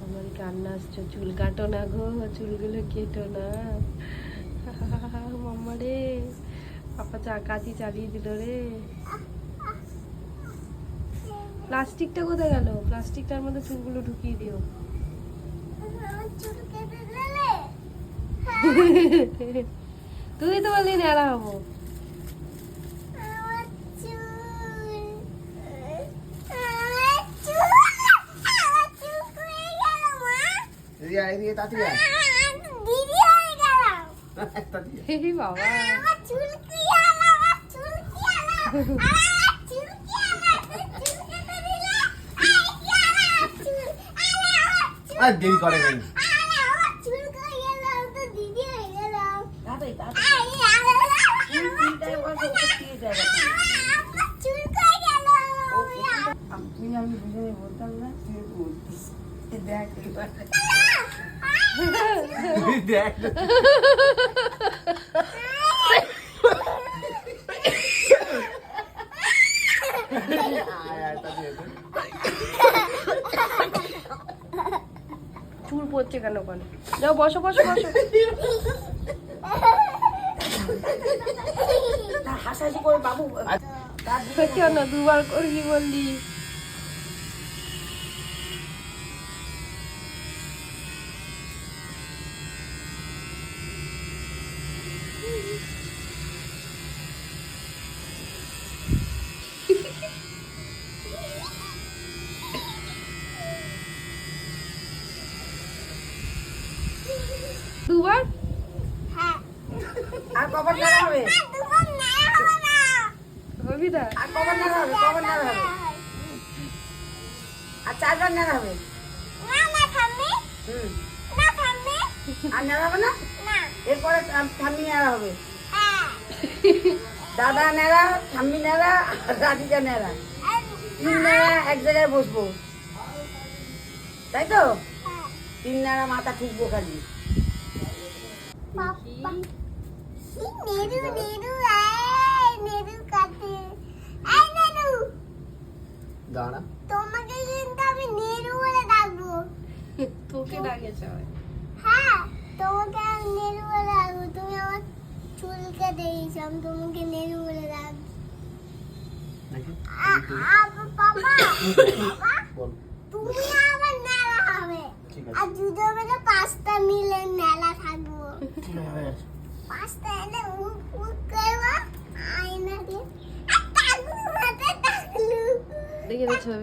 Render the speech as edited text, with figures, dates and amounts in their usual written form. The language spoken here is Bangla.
আমার কান্না আসছে, চুল কাটো না গো, চুলগুলো কেটো না। মাম্মা রে, পাপা কাঁচি চালিয়ে দিল রে। প্লাস্টিকটা কোথায় গেল? প্লাস্টিকটার মধ্যে চুলগুলো ঢুকিয়ে দিও। তুই তো বললি নেড়া হবো। বাবা দেরি করে নাই। আমি বুঝে বলতাম না, তুই বলতিস। দেখ দেখ চুল পড়ছে কেন কেন? যাও বসো বসো বসো। হাসাহাসি করে বাবু কেন দুবার করবি বললি? দুবার? আর কবার নাড়া হবে? হবি না? আর কবার নাড়া হবে? কবার নাড়া হবে? আর 4 বার নাড়া হবে? হুম। আর নাড়া হবে না? এরপরে ঠাম্মি নাড়া হবে। দাদা নেড়া, ঠাম্মি নেড়া, রাধিকা নেড়া, 3 নেড়া এক জায়গায় বসবো, তাই তো? 3 নেড়া মাথা ঠুকবো খালি। দাঁড়া তোমাকে কিন্তু আমি নেরু বলে ডাকবো। তোকে ডাকেছে হয়। হ্যাঁ, তোমাকে আমি নেরু বলে ডাকবো। তুমি আমার চুল কেটে দিয়েছো, আমি তোমাকে নেরু বলে ডাকবো। বাবা, বল। তুমি আমার নেড়া হবে। আর দুটো মিলে 5টা মিলে নেড়া থাকবো। 5টা এনে উক উক করবো, আয়না দিয়ে। আর টাকলু মাথায় টাকলু। দেখে ছবি